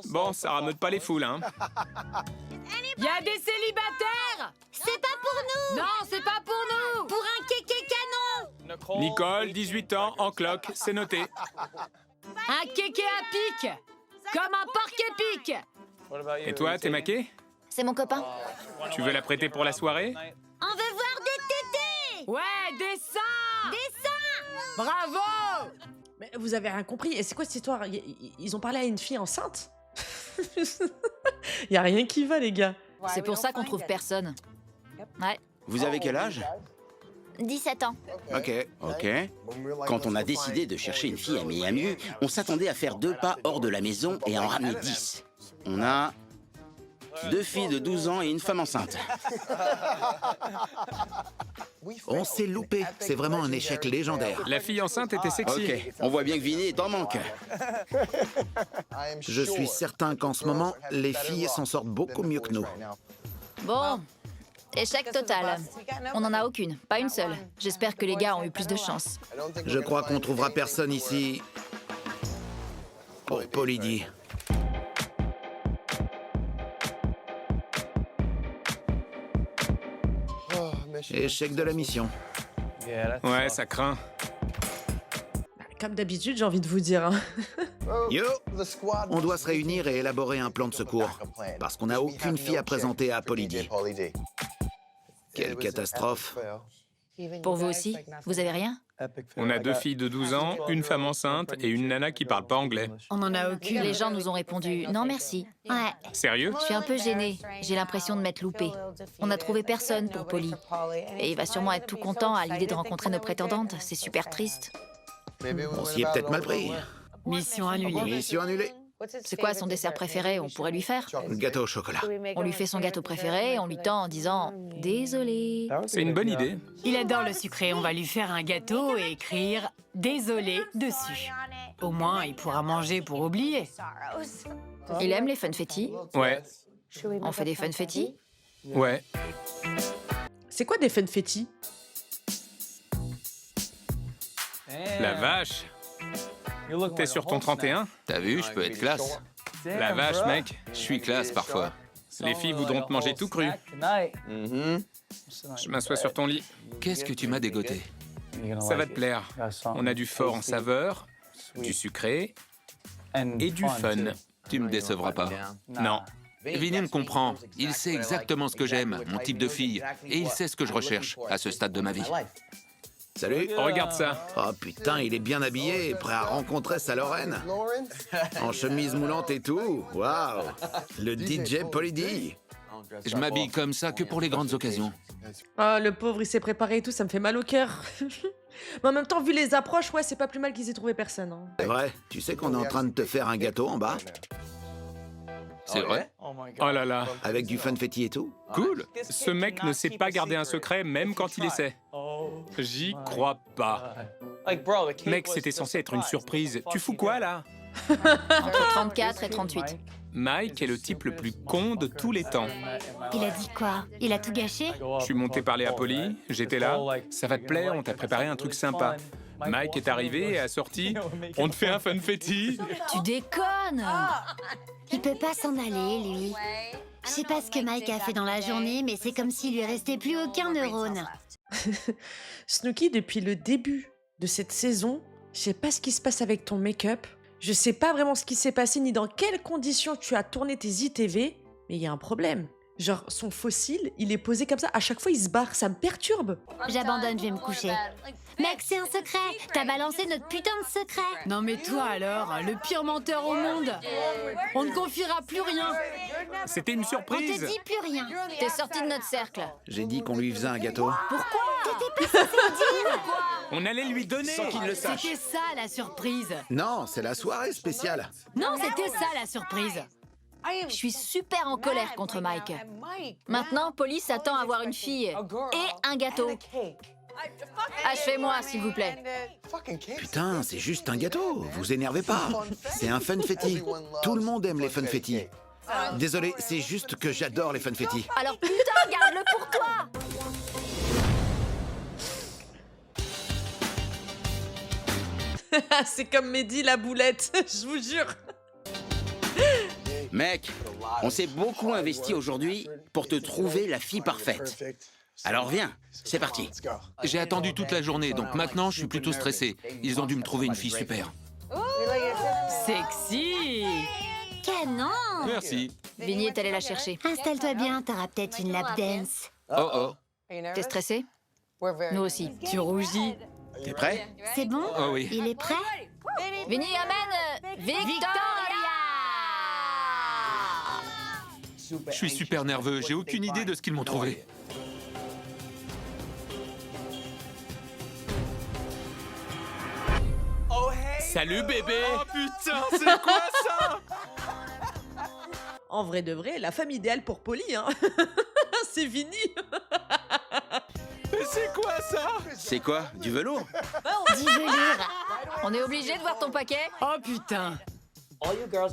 Bon, ça rameute pas les foules, hein. Il y a des célibataires! C'est pas pour nous! Non, c'est pas pour nous! Pour un kéké canon! Nicole, 18 ans, en cloque, c'est noté. Un kéké à pic! Comme un porc épic! Et toi, t'es maquée? C'est mon copain. Tu veux la prêter pour la soirée? On veut voir des tétés! Ouais, des seins! Des seins! Bravo! Mais vous avez rien compris. Et c'est quoi cette histoire? Ils ont parlé à une fille enceinte? Y a rien qui va, les gars. C'est pour ça qu'on trouve personne. Ouais. Vous avez quel âge? 17 ans. Ok. Ok. Quand on a décidé de chercher une fille à Miami, on s'attendait à faire 2 pas hors de la maison et à en ramener 10. On a 2 filles de 12 ans et une femme enceinte. On s'est loupé. C'est vraiment un échec légendaire. La fille enceinte était sexy. Ok, on voit bien que Vinny est en manque. Je suis certain qu'en ce moment, les filles s'en sortent beaucoup mieux que nous. Bon. Échec total. On n'en a aucune, pas une seule. J'espère que les gars ont eu plus de chance. Je crois qu'on trouvera personne ici pour Polydie. Échec de la mission. Ouais, ça craint. Comme d'habitude, j'ai envie de vous dire. Hein. Yo! On doit se réunir et élaborer un plan de secours. Parce qu'on n'a aucune fille à présenter à Polydie. Quelle catastrophe. Pour vous aussi, vous avez rien? On a 2 filles de 12 ans, une femme enceinte et une nana qui parle pas anglais. On en a aucune. Les gens nous ont répondu non merci. Ouais. Sérieux? Je suis un peu gênée. J'ai l'impression de m'être loupée. On n'a trouvé personne pour Polly. Et il va sûrement être tout content à l'idée de rencontrer nos prétendantes. C'est super triste. On s'y est peut-être mal pris. Mission annulée. Mission annulée. C'est quoi son dessert préféré? On pourrait lui faire. Gâteau au chocolat. On lui fait son gâteau préféré, on lui tend en disant « Désolé ». C'est une bonne idée. Il adore le sucré. On va lui faire un gâteau et écrire « Désolé » dessus. Au moins, il pourra manger pour oublier. Il aime les funfettis? Ouais, On fait des funfettis? ouais. C'est quoi des funfettis? La vache. T'es sur ton 31? T'as vu, je peux être classe. La vache, mec. Je suis classe parfois. Les filles voudront te manger tout cru. Je m'assois sur ton lit. Qu'est-ce que tu m'as dégoté? Ça va te plaire. On a du fort en saveur, du sucré et du fun. Tu me décevras pas. Non. Vinny me comprend. Il sait exactement ce que j'aime, mon type de fille. Et il sait ce que je recherche à ce stade de ma vie. Salut. Regarde ça. Oh putain, il est bien habillé et prêt à rencontrer sa Lorraine. En chemise moulante et tout. Waouh. Le DJ Polydie. Je m'habille comme ça que pour les grandes occasions. Oh, le pauvre, il s'est préparé et tout, ça me fait mal au cœur. Mais en même temps, vu les approches, ouais, c'est pas plus mal qu'ils aient trouvé personne. Hein. C'est vrai. Tu sais qu'on est en train de te faire un gâteau en bas? C'est vrai? Oh là là. Avec du funfetti et tout? Cool. Ce mec ne sait pas garder un secret même quand il essaie. J'y crois pas. Mec, c'était censé être une surprise. Tu fous quoi là? Entre 34 et 38. Mike est le type le plus con de tous les temps. Il a dit quoi? Il a tout gâché? Je suis monté parler à Polly, j'étais là. Ça va te plaire, on t'a préparé un truc sympa. Mike est arrivé et a sorti. On te fait un funfetti. Tu déconnes! Il peut pas s'en aller, lui. Je sais pas ce que Mike a fait dans la journée, mais c'est comme s'il lui restait plus aucun neurone. Snooki, depuis le début de cette saison, je sais pas ce qui se passe avec ton make-up. Je sais pas vraiment ce qui s'est passé ni dans quelles conditions tu as tourné tes ITV, mais il y a un problème. Genre, son fossile, il est posé comme ça. À chaque fois, il se barre. Ça me perturbe. J'abandonne, je vais me coucher. Mec, c'est un secret. T'as balancé notre putain de secret. Non mais toi alors, le pire menteur au monde. On ne confiera plus rien. C'était une On te surprise. dit plus rien. T'es sorti de notre cercle. J'ai dit qu'on lui faisait un gâteau. On allait lui donner. Sans qu'il le sache. C'était ça la surprise. Non, c'est la soirée spéciale. Non, c'était ça la surprise. Je suis super en colère contre Mike. Maintenant, Polly s'attend à avoir une fille et un gâteau. Achevez-moi, s'il vous plaît. Putain, c'est juste un gâteau. Vous énervez pas. C'est un funfetti. Tout le monde aime les funfettis. Désolé, c'est juste que j'adore les funfettis. Alors putain, garde-le pour toi! C'est comme Mehdi la boulette, je vous jure. Mec, on s'est beaucoup investi aujourd'hui pour te trouver la fille parfaite. Alors viens, c'est parti. J'ai attendu toute la journée, donc maintenant je suis plutôt stressé. Ils ont dû me trouver une fille super. Sexy. Canon. Merci. Vinny est allé la chercher. Installe-toi bien, t'auras peut-être une lap dance. Oh oh. T'es stressé? Nous aussi. Tu rougis. T'es prêt? C'est bon? Oh oui. Il est prêt? Vinny amène Victoria! Je suis super nerveux, j'ai aucune idée de ce qu'ils m'ont trouvé. Salut bébé. Oh putain, c'est quoi ça? En vrai de vrai, la femme idéale pour Polly, hein. C'est Vinny. Mais c'est quoi ça? C'est quoi? Du velours? Dis velours. On est obligé de voir ton paquet? Oh putain.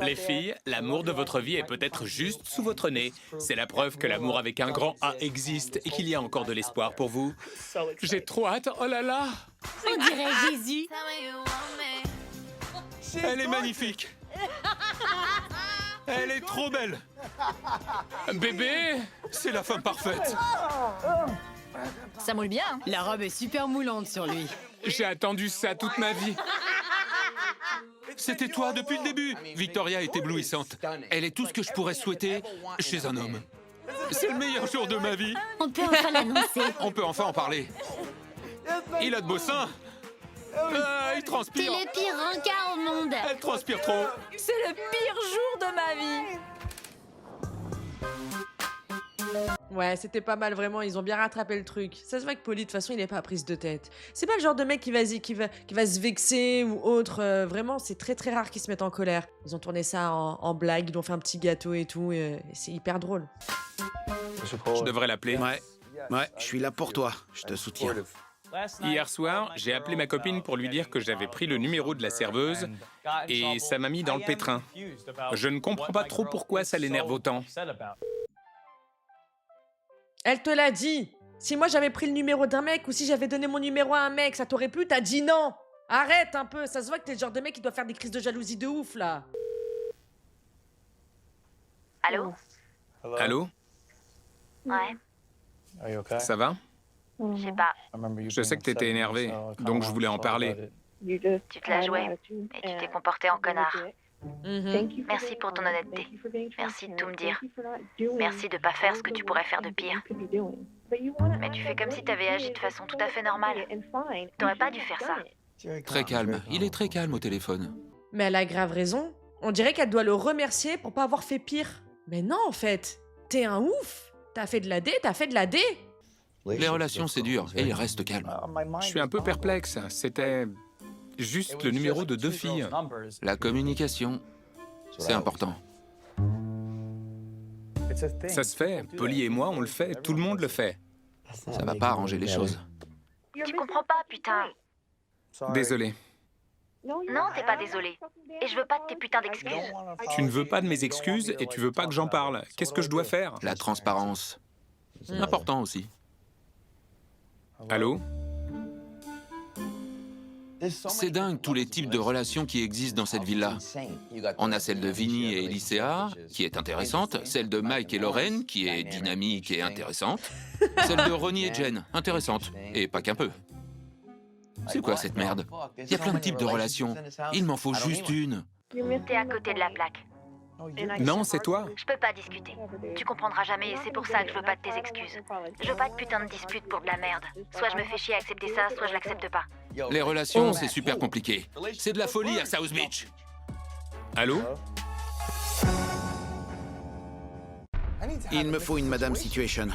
Les filles, l'amour de votre vie est peut-être juste sous votre nez. C'est la preuve que l'amour avec un grand A existe et qu'il y a encore de l'espoir pour vous. J'ai trop hâte, oh là là. On dirait Jésus. Elle est magnifique. Elle est trop belle. Bébé, c'est la femme parfaite. Ça moule bien. Hein. La robe est super moulante sur lui. J'ai attendu ça toute ma vie. C'était toi depuis le début. Victoria est éblouissante. Elle est tout ce que je pourrais souhaiter chez un homme. C'est le meilleur jour de ma vie. On peut enfin l'annoncer. On peut enfin en parler. Il a de beaux seins. Il T'es transpire. le pire rencard au monde. Elle transpire trop. C'est le pire jour de ma vie. Ouais, c'était pas mal, vraiment, ils ont bien rattrapé le truc. Ça se voit que Paulie, de toute façon, il est pas prise de tête. C'est pas le genre de mec qui va se vexer ou autre. Vraiment, c'est très très rare qu'ils se mettent en colère. Ils ont tourné ça en blague, ils ont fait un petit gâteau et tout, et c'est hyper drôle. Je devrais l'appeler. Ouais, je suis là pour toi. Je te soutiens. Hier soir, j'ai appelé ma copine pour lui dire que j'avais pris le numéro de la serveuse et ça m'a mis dans le pétrin. Je ne comprends pas trop pourquoi ça l'énerve autant. Elle te l'a dit. Si moi j'avais pris le numéro d'un mec ou si j'avais donné mon numéro à un mec, ça t'aurait plu, t'as dit non. Arrête un peu, ça se voit que t'es le genre de mec qui doit faire des crises de jalousie de ouf là. Allô? Allô? Ouais, Ça va? je sais pas. Je sais que t'étais énervé, donc je voulais en parler. Tu te la jouais et tu t'es comporté en connard. Merci pour ton honnêteté. Merci de tout me dire. Merci de pas faire ce que tu pourrais faire de pire. Mais tu fais comme si t'avais agi de façon tout à fait normale. T'aurais pas dû faire ça. Très calme. Il est très calme au téléphone. Mais elle a grave raison. On dirait qu'elle doit le remercier pour pas avoir fait pire. Mais non en fait, t'es un ouf. T'as fait de la D, t'as fait de la D. Les relations, c'est dur, et il reste calme. Je suis un peu perplexe. C'était juste le numéro de 2 filles. La communication, c'est important. Ça se fait. Polly et moi, on le fait. Tout le monde le fait. Ça va pas arranger les choses. Tu comprends pas, putain. Désolé. Non, t'es pas désolé. Et je veux pas de tes putains d'excuses. Tu ne veux pas de mes excuses et tu veux pas que j'en parle. Qu'est-ce que je dois faire? La transparence, c'est important aussi. Allô? C'est dingue tous les types de relations qui existent dans cette ville-là. On a celle de Vinny et Elisea, qui est intéressante, celle de Mike et Lauren, qui est dynamique et intéressante, celle de Ronnie et Jen, intéressante, et pas qu'un peu. C'est quoi cette merde? Il y a plein de types de relations. Il m'en faut juste une. T'es à côté de la plaque. Non, c'est toi. Je peux pas discuter. Tu comprendras jamais et c'est pour ça que je veux pas de tes excuses. Je veux pas de putain de dispute pour de la merde. Soit je me fais chier à accepter ça, soit je l'accepte pas. Les relations, c'est super compliqué. C'est de la folie à South Beach. Allô? Il me faut une Madame Situation.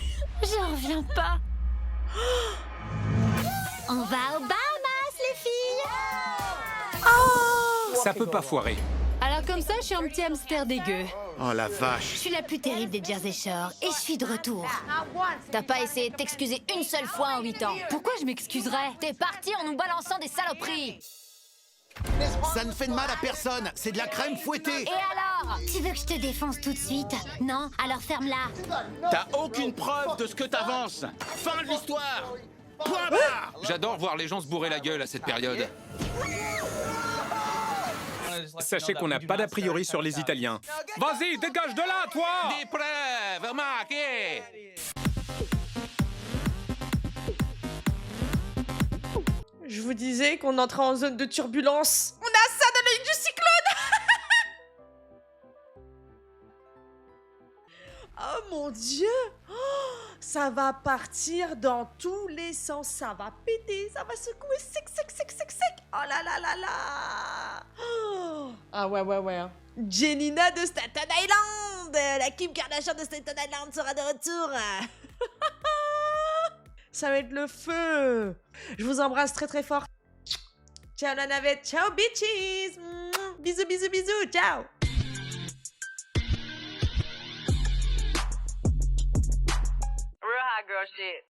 J'en reviens pas. On va au Bahamas, les filles. Ça peut pas foirer. Alors comme ça, je suis un petit hamster dégueu. Oh la Je vache. suis la plus terrible des Jersey Shore et je suis de retour. T'as pas essayé de t'excuser une seule fois en 8 ans. Pourquoi je m'excuserais? T'es parti en nous balançant des saloperies. Ça ne fait de mal à personne. C'est de la crème fouettée. Et alors? Tu veux que je te défonce tout de suite? Non? Alors ferme-la. T'as aucune preuve de ce que t'avances. Fin de l'histoire. Point barre. J'adore voir les gens se bourrer la gueule à cette période. Sachez qu'on n'a pas d'a priori sur les Italiens. Vas-y, dégage de là, toi! Des preuves, marquées. Je vous disais qu'on entrait en zone de turbulence. On a ça dans l'œil du cyclone. Oh mon Dieu. Ça va partir dans tous les sens. Ça va péter, ça va secouer sec. Oh là là là là. Oh. Ah ouais. Jenina de Staten Island. La Kim Kardashian de Staten Island sera de retour. Ça va être le feu. Je vous embrasse très très fort. Ciao la navette. Ciao bitches. Bisous. Ciao. Real hot girl shit.